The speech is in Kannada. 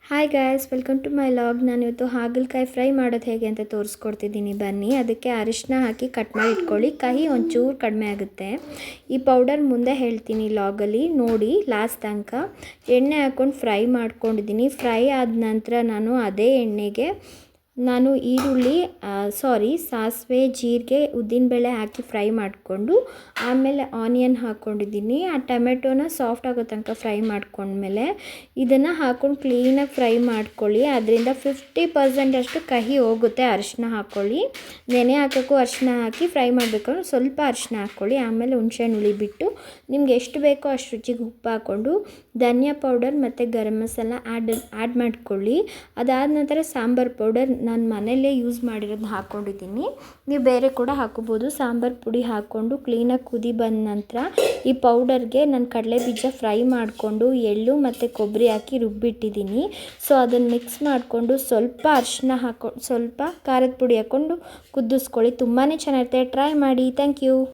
Hi guys, welcome to my vlog. ನಾನು ಇವತ್ತು ಹಾಗಲಕಾಯಿ ಫ್ರೈ ಮಾಡೋದು ಹೇಗೆ ಅಂತ ತೋರಿಸ್ಕೊಡ್ತಿದ್ದೀನಿ. ಬನ್ನಿ. ಅದಕ್ಕೆ ಅರಿಶಿನ ಹಾಕಿ ಕಟ್ ಮಾಡಿ ಇಟ್ಕೊಳ್ಳಿ. ಕಹಿ ಒಂಚೂರು ಕಡಿಮೆ ಆಗುತ್ತೆ. ಈ ಪೌಡರ್ ಮುಂದೆ ಹೇಳ್ತೀನಿ ಲಾಗಲ್ಲಿ ನೋಡಿ ಲಾಸ್ಟ್ ತನಕ. ಎಣ್ಣೆ ಹಾಕ್ಕೊಂಡು ಫ್ರೈ ಮಾಡ್ಕೊಂಡಿದ್ದೀನಿ. ಫ್ರೈ ಆದ ನಂತರ ನಾನು ಅದೇ ಎಣ್ಣೆಗೆ ಈರುಳ್ಳಿ ಸಾಸಿವೆ, ಜೀರಿಗೆ, ಉದ್ದಿನಬೇಳೆ ಹಾಕಿ ಫ್ರೈ ಮಾಡಿಕೊಂಡು ಆಮೇಲೆ ಆನಿಯನ್ ಹಾಕ್ಕೊಂಡಿದ್ದೀನಿ. ಆ ಟೊಮೆಟೊನ ಸಾಫ್ಟ್ ಆಗೋ ತನಕ ಫ್ರೈ ಮಾಡ್ಕೊಂಡ್ಮೇಲೆ ಇದನ್ನು ಹಾಕ್ಕೊಂಡು ಕ್ಲೀನಾಗಿ ಫ್ರೈ ಮಾಡ್ಕೊಳ್ಳಿ. ಅದರಿಂದ 50% ಅಷ್ಟು ಕಹಿ ಹೋಗುತ್ತೆ. ಅರಿಶಿನ ಹಾಕ್ಕೊಳ್ಳಿ. ನೆನೆ ಹಾಕೋಕ್ಕೂ ಅರಿಶಿನ ಹಾಕಿ ಫ್ರೈ ಮಾಡಬೇಕಾದ್ರೆ ಸ್ವಲ್ಪ ಅರಿಶಿನ ಹಾಕ್ಕೊಳ್ಳಿ. ಆಮೇಲೆ ಹುಣಸೆಹಣ್ಣು ಹುಳಿ ಬಿಟ್ಟು ನಿಮ್ಗೆ ಎಷ್ಟು ಬೇಕೋ ಅಷ್ಟು ರುಚಿಗೆ ಉಪ್ಪು ಹಾಕ್ಕೊಂಡು ಧನಿಯಾ ಪೌಡರ್ ಮತ್ತು ಗರಂ ಮಸಾಲ ಆ್ಯಡ್ ಮಾಡ್ಕೊಳ್ಳಿ. ಅದಾದ ನಂತರ ಸಾಂಬಾರು ಪೌಡರ್ ನಾನು ಮನೆಯಲ್ಲೇ ಯೂಸ್ ಮಾಡಿರೋದು ಹಾಕ್ಕೊಂಡಿದ್ದೀನಿ. ನೀವು ಬೇರೆ ಕೂಡ ಹಾಕೋಬೋದು. ಸಾಂಬಾರು ಪುಡಿ ಹಾಕ್ಕೊಂಡು ಕ್ಲೀನಾಗಿ ಕುದಿ ಬಂದ ನಂತರ ಈ ಪೌಡರ್ಗೆ ನಾನು ಕಡಲೆ ಬೀಜ ಫ್ರೈ ಮಾಡಿಕೊಂಡು ಎಳ್ಳು ಮತ್ತು ಕೊಬ್ಬರಿ ಹಾಕಿ ರುಬ್ಬಿಟ್ಟಿದ್ದೀನಿ. ಸೊ ಅದನ್ನು ಮಿಕ್ಸ್ ಮಾಡಿಕೊಂಡು ಸ್ವಲ್ಪ ಅರಿಶಿನ ಹಾಕ್ಕೊಂಡು ಸ್ವಲ್ಪ ಖಾರದ ಪುಡಿ ಹಾಕ್ಕೊಂಡು ಕುದಿಸ್ಕೊಳ್ಳಿ. ತುಂಬಾ ಚೆನ್ನಾಗಿರುತ್ತೆ. ಟ್ರೈ ಮಾಡಿ. Thank you.